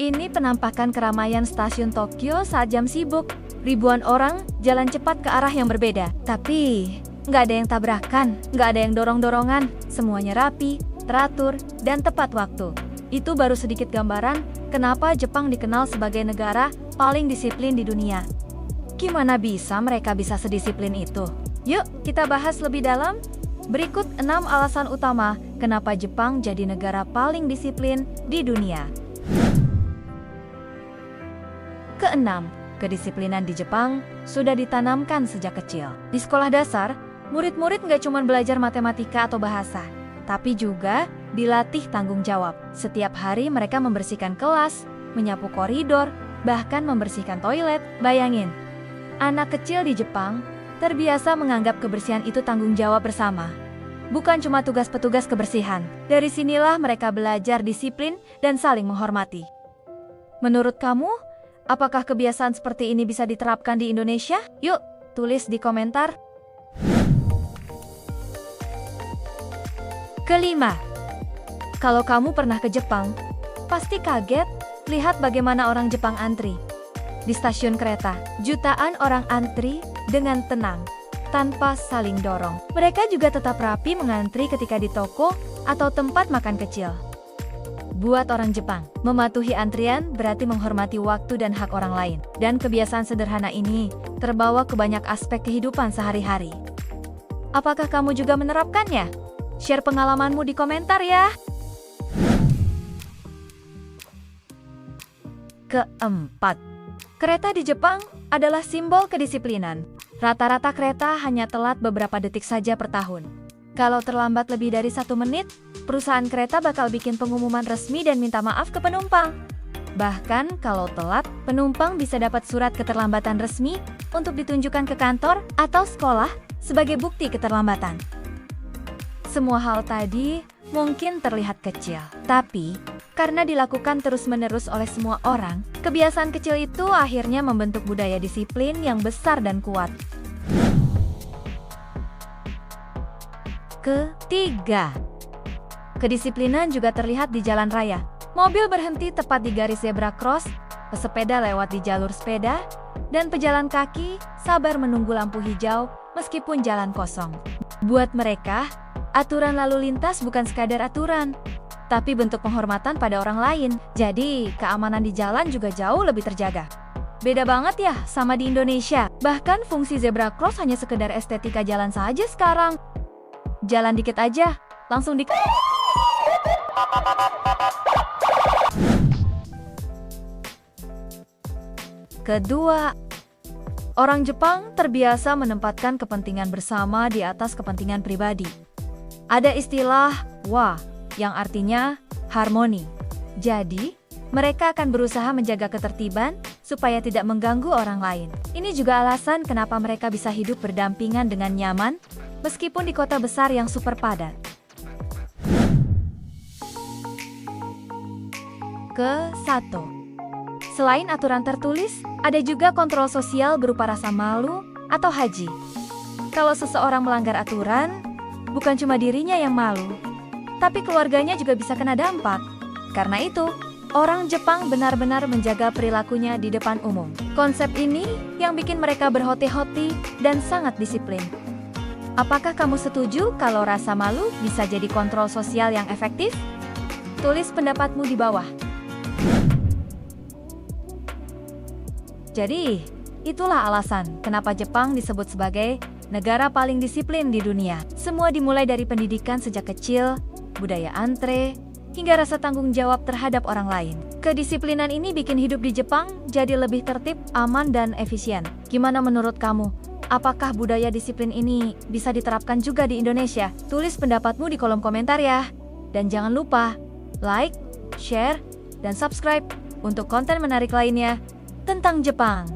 Ini penampakan keramaian stasiun Tokyo saat jam sibuk. Ribuan orang jalan cepat ke arah yang berbeda. Tapi, nggak ada yang tabrakan, nggak ada yang dorong-dorongan. Semuanya rapi, teratur, dan tepat waktu. Itu baru sedikit gambaran kenapa Jepang dikenal sebagai negara paling disiplin di dunia. Gimana bisa mereka bisa sedisiplin itu? Yuk, kita bahas lebih dalam. Berikut 6 alasan utama kenapa Jepang jadi negara paling disiplin di dunia. Keenam, kedisiplinan di Jepang sudah ditanamkan sejak kecil. Di sekolah dasar, murid-murid nggak cuma belajar matematika atau bahasa, tapi juga dilatih tanggung jawab. Setiap hari mereka membersihkan kelas, menyapu koridor, bahkan membersihkan toilet. Bayangin, anak kecil di Jepang terbiasa menganggap kebersihan itu tanggung jawab bersama, bukan cuma tugas petugas kebersihan. Dari sinilah mereka belajar disiplin dan saling menghormati. Menurut kamu, apakah kebiasaan seperti ini bisa diterapkan di Indonesia? Yuk, tulis di komentar. Kelima, kalau kamu pernah ke Jepang, pasti kaget lihat bagaimana orang Jepang antri. Di stasiun kereta, jutaan orang antri dengan tenang, tanpa saling dorong. Mereka juga tetap rapi mengantri ketika di toko atau tempat makan kecil. Buat orang Jepang, mematuhi antrian berarti menghormati waktu dan hak orang lain. Dan kebiasaan sederhana ini terbawa ke banyak aspek kehidupan sehari-hari. Apakah kamu juga menerapkannya? Share pengalamanmu di komentar ya! Keempat, kereta di Jepang adalah simbol kedisiplinan. Rata-rata kereta hanya telat beberapa detik saja per tahun. Kalau terlambat lebih dari 1 menit, perusahaan kereta bakal bikin pengumuman resmi dan minta maaf ke penumpang. Bahkan kalau telat, penumpang bisa dapat surat keterlambatan resmi untuk ditunjukkan ke kantor atau sekolah sebagai bukti keterlambatan. Semua hal tadi mungkin terlihat kecil, tapi karena dilakukan terus-menerus oleh semua orang, kebiasaan kecil itu akhirnya membentuk budaya disiplin yang besar dan kuat. Ketiga, kedisiplinan juga terlihat di jalan raya. Mobil berhenti tepat di garis zebra cross, pesepeda lewat di jalur sepeda, dan pejalan kaki sabar menunggu lampu hijau meskipun jalan kosong. Buat mereka, aturan lalu lintas bukan sekadar aturan, tapi bentuk penghormatan pada orang lain. Jadi, keamanan di jalan juga jauh lebih terjaga. Beda banget ya sama di Indonesia. Bahkan fungsi zebra cross hanya sekedar estetika jalan saja sekarang. Jalan dikit aja, langsung Kedua, orang Jepang terbiasa menempatkan kepentingan bersama di atas kepentingan pribadi. Ada istilah wa yang artinya harmoni. Jadi, mereka akan berusaha menjaga ketertiban supaya tidak mengganggu orang lain. Ini juga alasan kenapa mereka bisa hidup berdampingan dengan nyaman meskipun di kota besar yang super padat. Ke-1. Selain aturan tertulis, ada juga kontrol sosial berupa rasa malu atau haji. Kalau seseorang melanggar aturan, bukan cuma dirinya yang malu, tapi keluarganya juga bisa kena dampak. Karena itu, orang Jepang benar-benar menjaga perilakunya di depan umum. Konsep ini yang bikin mereka berhati-hati dan sangat disiplin. Apakah kamu setuju kalau rasa malu bisa jadi kontrol sosial yang efektif? Tulis pendapatmu di bawah. Jadi, itulah alasan kenapa Jepang disebut sebagai negara paling disiplin di dunia. Semua dimulai dari pendidikan sejak kecil, budaya antre, hingga rasa tanggung jawab terhadap orang lain. Kedisiplinan ini bikin hidup di Jepang jadi lebih tertib, aman, dan efisien. Gimana menurut kamu? Apakah budaya disiplin ini bisa diterapkan juga di Indonesia? Tulis pendapatmu di kolom komentar ya. Dan jangan lupa like, share, dan subscribe untuk konten menarik lainnya tentang Jepang.